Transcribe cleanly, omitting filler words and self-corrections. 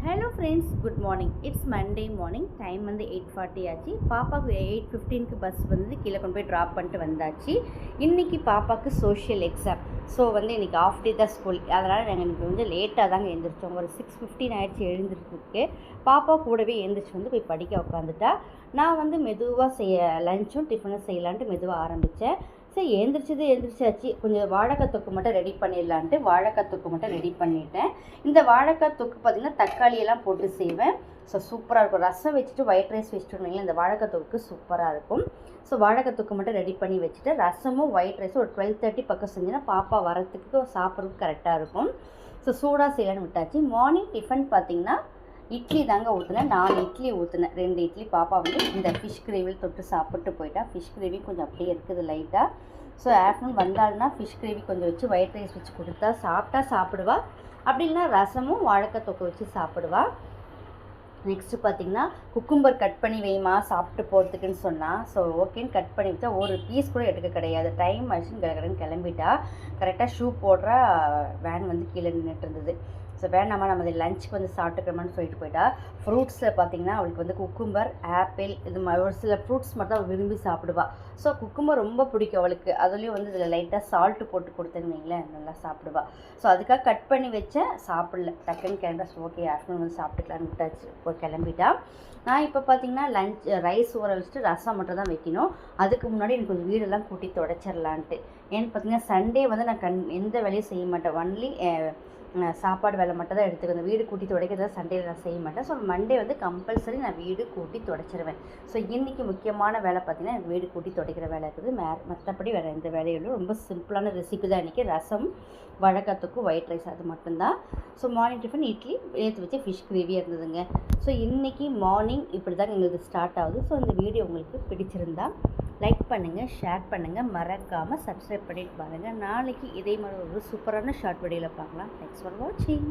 Hello friends, good morning. It's Monday morning. Time வந்து 8:40 ஆச்சு. பாப்பாவுக்கு 8:15க்கு பஸ் வந்து கீழே கொண்டு போய் ட்ராப் பண்ணிட்டு வந்தாச்சு. இன்றைக்கி பாப்பாவுக்கு சோஷியல் எக்ஸாம். ஸோ வந்து இன்றைக்கி ஆஃப் டே தான் ஸ்கூல். அதனால் நாங்கள் இன்றைக்கி கொஞ்சம் லேட்டாக தாங்க எழுந்திரிச்சோம். ஒரு 6:15 ஆகிடுச்சு எழுந்திரிக்கிறதுக்கு. பாப்பா கூடவே எழுந்திரிச்சு வந்து போய் படிக்க உட்காந்துட்டா. நான் வந்து மெதுவாக லஞ்சும் டிஃபனும் செய்யலான்ட்டு மெதுவாக ஆரம்பித்தேன். சரி, எழுந்திரிச்சாச்சு. கொஞ்சம் வாழைக்காய் தொக்கு மட்டும் ரெடி பண்ணிடலான்ட்டு வாழைக்காய் தொக்கு மட்டும் ரெடி பண்ணிட்டேன். இந்த வாழைக்காய் தொக்கு பார்த்திங்கன்னா தக்காளியெல்லாம் போட்டு செய்வேன். ஸோ சூப்பராக இருக்கும். ரசம் வச்சுட்டு ஒயிட் ரைஸ் வச்சுட்டு இந்த வாழைக்காய் தொக்கு சூப்பராக இருக்கும். ஸோ வாழைக்காய் தொக்கு மட்டும் ரெடி பண்ணி வச்சுட்டு ரசமும் ஒயிட் ரைஸும் ஒரு 12:30 பக்கம் செஞ்சேன்னா பாப்பா வரத்துக்கு சாப்பிட்றதுக்கு கரெக்டாக இருக்கும். ஸோ சூடாக செய்யலான்னு விட்டாச்சு. மார்னிங் டிஃபன் பார்த்திங்கன்னா இட்லி தாங்க ஊற்றினேன். 4 இட்லி ஊற்றினேன். 2 இட்லி பாப்பா வந்து இந்த ஃபிஷ் கிரேவியில் தொட்டு சாப்பிட்டு போயிட்டா. ஃபிஷ் கிரேவி கொஞ்சம் அப்படியே இருக்குது லைட்டாக. ஸோ ஆஃப்டர்நூன் வந்தாள்னா ஃபிஷ் கிரேவி கொஞ்சம் வச்சு ஒயிட் ரைஸ் வச்சு கொடுத்தா சாப்பிடுவா. அப்படி இல்லைன்னா ரசமும் வாழைக்காய் தொக்கு வச்சு சாப்பிடுவா. நெக்ஸ்ட்டு பார்த்திங்கன்னா குக்கும்பர் கட் பண்ணி வைமா சாப்பிட்டு போகிறதுக்குன்னு சொன்னால். ஸோ ஓகேன்னு கட் பண்ணி வச்சா ஒரு பீஸ் கூட எடுக்க கிடையாது. டைம் ஆச்சுன்னு கடகடன்னு கிளம்பிட்டா. கரெக்டாக ஷூ போடுற வேன் வந்து கீழே நின்றுட்டு இருந்தது. ஸோ வேணாமா நம்ம அதை லஞ்சுக்கு வந்து சாப்பிட்டுக்கிறோமான்னு சொல்லிட்டு போயிட்டா. ஃப்ரூட்ஸில் பார்த்திங்கன்னா அவளுக்கு வந்து குக்கும்பர், ஆப்பிள் இது மாதிரி ஒரு சில ஃப்ரூட்ஸ் மட்டும் அவள் விரும்பி சாப்பிடுவா. ஸோ குக்கும்பர் ரொம்ப பிடிக்கும் அவளுக்கு. அதுலேயும் வந்து இதில் லைட்டாக சால்ட்டு போட்டு கொடுத்தேன்னு வைங்களேன், நல்லா சாப்பிடுவா. ஸோ அதுக்காக கட் பண்ணி வச்சேன், சாப்பிடல. டக்குன்னு கிளம்பா. ஸோ ஓகே ஆஃப்டர்நூன் வந்து சாப்பிட்டுக்கலான்னு விட்டாச்சு. இப்போ கிளம்பிட்டா. நான் இப்போ பார்த்திங்கன்னா ரைஸ் ஊற வச்சுட்டு ரசம் மட்டும் தான் வைக்கணும். அதுக்கு முன்னாடி எனக்கு கொஞ்சம் வீடெல்லாம் கூட்டி தொடச்சிடலான்ட்டு. ஏன்னு பார்த்திங்கன்னா சண்டே வந்து நான் எந்த வேலையும் செய்ய மாட்டேன். ஒன்லி சாப்பாடு வேலை மட்டும் தான் எடுத்துக்கணும். வீடு கூட்டி துடைக்கிறத சண்டேயில் நான் செய்ய மாட்டேன். ஸோ மண்டே வந்து கம்பல்சரி நான் வீடு கூட்டி துடைச்சிருவேன். ஸோ இன்றைக்கி முக்கியமான வேலை பார்த்திங்கன்னா எனக்கு வீடு கூட்டி துடைக்கிற வேலை இருக்குது. மற்றபடி வேறு எந்த வேலையும் ரொம்ப சிம்பிளான ரெசிபி தான் இன்றைக்கி. ரசம், வாழைக்காய் தொக்கு, ஒயிட் ரைஸ் அது மட்டும்தான். ஸோ மார்னிங் டிஃபன் இட்லி, நேற்று வச்சு ஃபிஷ் கிரேவியாக இருந்ததுங்க. ஸோ இன்றைக்கி மார்னிங் இப்படி தான் எங்களுக்கு ஸ்டார்ட் ஆகுது. ஸோ இந்த வீடியோ உங்களுக்கு பிடிச்சிருந்தா லைக் பண்ணுங்கள், ஷேர் பண்ணுங்கள், மறக்காமல் சப்ஸ்கிரைப் பண்ணிட்டு பாருங்கள். நாளைக்கு இதே மாதிரி ஒரு சூப்பரான ஷார்ட் வீடியோவில் பார்க்கலாம். தேங்க்ஸ் ஃபார் வாட்சிங்.